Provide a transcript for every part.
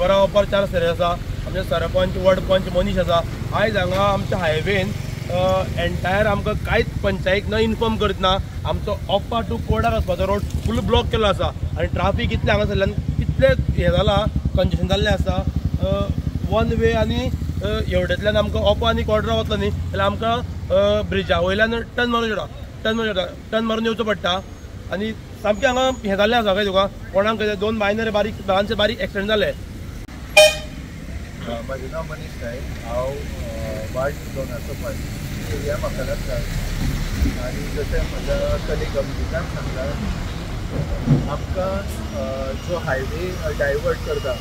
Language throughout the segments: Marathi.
बरोबर 4 रस्ते आसा. आमचे सरपंच वडपंच मनीस आसा. आयज हांगा आमच्या हायवेन एंटायर आमकां कांयच पंचायत न इन्फॉर्म करतना आमचो ओप्पा टू कोडार वचपाचो रोड फूल ब्लॉक केलो आसा. आनी ट्राफीक इतलें हांगासरल्यान कितलें हें जालां, कंजेशन जाल्लें आसा. वन वे आनी एवढ्यातल्यान आमकां ओप्पा आनी कोडरा वतलो न्ही जाल्यार आमकां ब्रिजा वयल्यान टर्न मारून येवचो पडटा. आनी सामकें हांगा हें जाल्लें आसा काय तुका कोणाक कितें 2 मायनर बारीक एक्सिडेंट जाले. म्हजें नांव मनीश नायक. हांव वार्ड 2 पंच एरिया म्हाका लागता. आनी जशें म्हज्या कलीग अभिजितान सांगला, आमकां जो हायवे डायवर्ट करता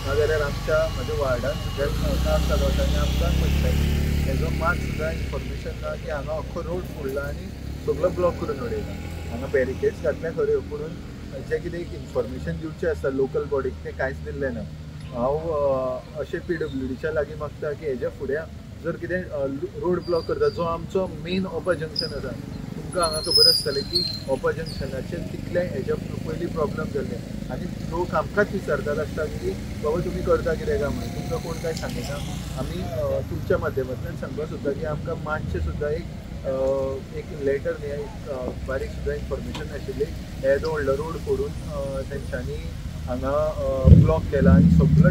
नाजाल्यार म्हज्या वार्डान सुद्दां नासता लोकांनी आमकां म्हणटात हेजो मात सुद्दां इन्फॉर्मेशन ना की हांगा अख्खो रोड फोडला आनी सगळो ब्लॉक करून उडयला. हांगा बॅरिकेड्स घातल्या खऱ्यो, पूण जें कितें इन्फॉर्मेशन दिवचें आसता लोकल बॉडीक तें कांयच दिल्लें ना. हांव अशें PWDच्या लागीं मागता की हेज्या फुडें जर कितें रोड ब्लॉक करता, जो आमचो मेन ओपा जंक्शन आसा, तुमकां हांगा खबर आसतलें की ओपा जंक्शनाचेर कितले हेज्या पयलीं प्रॉब्लम जाल्ले आनी लोक आमकांच विचारतात आसता की बाबा तुमी करता कितें काय म्हणून. तुमकां कोण कांय सांगिना. आमी तुमच्या माध्यमांतल्यान सांगपा सुद्दां की आमकां मातशें सुद्दां एक लेटर न्ही, एक बारीक सुद्दां इन्फॉर्मेशन नाशिल्ली. येदो व्हडलो रोड फोडून तेंच्यांनी हांगा ब्लॉक केला आनी सगळो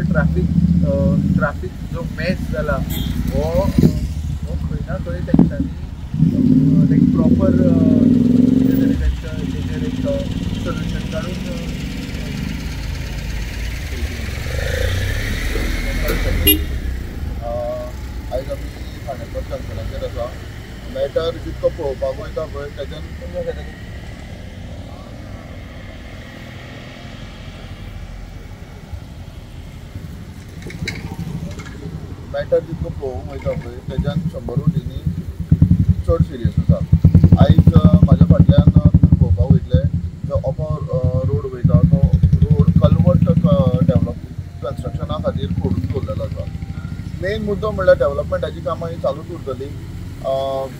ट्राफीक जो मॅच जाला हो खंय ना खंय तेंच्यांनी लायक प्रॉपर कितें तरी तेजेर एक सोल्युशन काडून आयज आमी खांडेकर जंक्शनाचेर आसा. मॅटर जितको पळोवपाक वयता पळय तेच्यान मॅटर जितको पळोवंक वयता पळय तेच्यान 100 वटींनी चड सिरियस आसा. आयज म्हाज्या फाटल्यान पळोवपाक वयतले जो ओपो रोड वयता तो रोड कल्वर्ट कन्स्ट्रक्शना खातीर फोडून दवरलेलो आसा. मेन मुद्दो म्हणल्यार डेव्हलपमेंटाची कामां ही चालूच उरतली.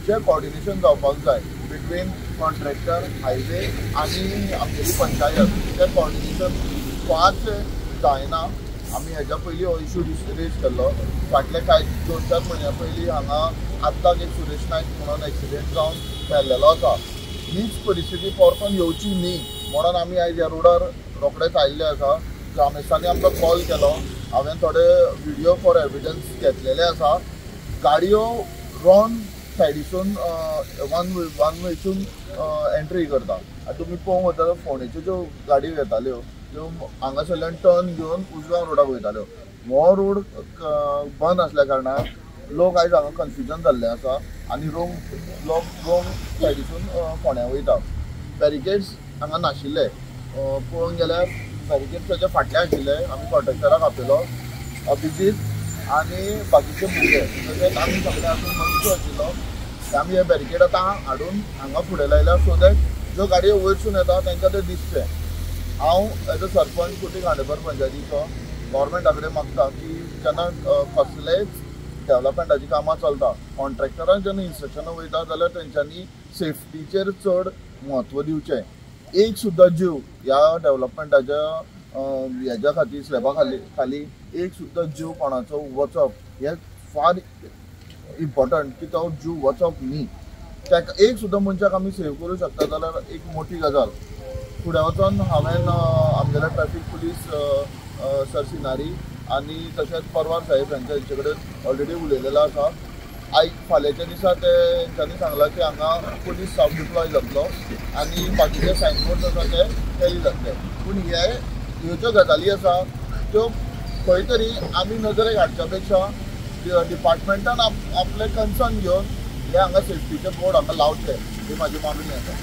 जें कॉर्डिनेशन जावपाक जाय बिटवीन कॉन्ट्रॅक्टर, हायवे आनी आमगेली पंचायत, तें कॉर्डिनेशन फारशे जायना. आमी हेज्या पयलीं हो इशू रेज केल्लो. फाटले 2-4 म्हयन्या पयलीं हांगा आत्ताच एक सुरेश नायक म्हणून एक्सिडेंट जावन मेल्लेलो आसा. हीच परिस्थिती परतून येवची न्ही म्हणून आमी आयज ह्या रोडार रोखडेच आयिल्ले आसा. ग्रामस्थांनी आमकां कॉल केलो. हांवें थोडे व्हिडियो फॉर एविडन्स घेतलेले आसा. गाडयो रॉंग सायडीसून वन वेसून एंट्री करता. आतां तुमी पळोवंक वता फोंडेच्यो ज्यो गाडयो येताल्यो त्यो हांगासरल्यान टर्न घेवन उजगांव रोडाक वयताल्यो. हो रोड बंद आसल्या कारणान लोक आयज हांगा कन्फ्युजन जाल्ले आसा आनी रोंग सायडीसून फोंड्या वयता. बॅरिकेड्स हांगा नाशिल्ले. पळोवंक गेल्यार बॅरिकेड्स ताच्या फाटल्यान आशिल्ले. आमी कॉन्ट्रॅक्टराक आपयलो, अभिजीत आनी बाकीचे भुरगे तशेंच आमी सगळे आसून मनीस आशिल्लो. आमी हे बॅरिकेड आतां हाडून हांगा फुडें लायल्या सो दॅट ज्यो गाडयो वयरसून येता तांकां तें दिसचें. हांव एज अ सरपंच कुटी खांडेकर पंचायतीचो गव्हर्मेंटा कडेन मागता की जेन्ना कसलेच डेव्हलपमेंटाची कामां चलता, कॉन्ट्रॅक्टरांक जेन्ना इन्स्ट्रक्शनां वयता जाल्यार तेंच्यांनी सेफ्टीचेर चड म्हत्व दिवचें. एक सुद्दां जीव ह्या डेव्हलपमेंटाच्या हेज्या खातीर स्लॅबा खाली एक सुद्दां जीव कोणाचो वचप हें फार इम्पॉर्टंट की तो जीव वचप न्ही. ताका एक सुद्दां मनशाक आमी सेव करूं शकता जाल्यार एक मोठी गजाल. फुडें वचून हांवें आमगेल्या ट्रॅफीक पुलीस सर सिनारी आनी तशेंच परवार साहेब हेंचे कडेन ऑलरेडी उलयलेलो आसा. फाल्यांच्या दिसा तेंच्यांनी सांगलां की हांगा पुलीस स्टाफ डिप्लॉय जातलो आनी बाकीचे सायनबोर्ड्स आसा ते टॅली जातले. पूण ह्यो ज्यो गजाली आसा त्यो खंय तरी आमी नदरेक हाडच्या पेक्षा डिपार्टमेंटान आपले कन्सर्न घेवन हे हांगा सेफ्टीचे बोर्ड हांगा लावचे ही म्हाजी मागणी आसा.